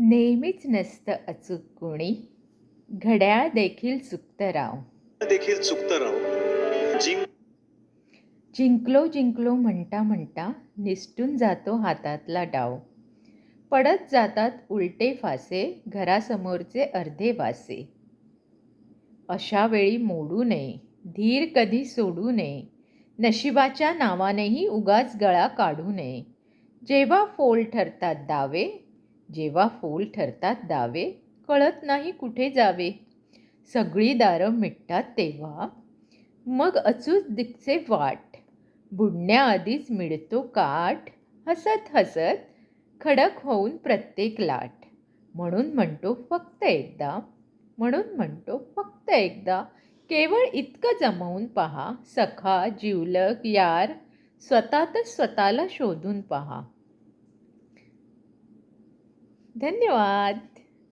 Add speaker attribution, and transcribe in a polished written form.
Speaker 1: नेहमीच नसतं अचूक कोणी, घड्याळ देखील चुकतं राव.
Speaker 2: देखील चुकतं राव.
Speaker 1: जिंकलो जिंकलो म्हणता म्हणता निसटून जातो हातातला डाव. पडत जातात उलटे फासे, घरासमोरचे अर्धे वासे. अशा वेळी मोडू नये, धीर कधी सोडू नये, नशिबाच्या नावानेही उगाच गळा काढू नये. जेव्हा फोल ठरतात दावे, जेव्हा फोल ठरतात दावे, कळत नाही कुठे जावे. सगळी दारं मिटतात तेव्हा, मग अचूक दिसते वाट. बुडण्याआधीच मिळतो काठ, हसत हसत खडक होऊन प्रत्येक लाट. म्हणून म्हणतो फक्त एकदा, म्हणून म्हणतो फक्त एकदा, केवळ इतकं जमवून पहा, सखा जिवलग यार स्वतःतच स्वतःला शोधून पहा. धन्यवाद.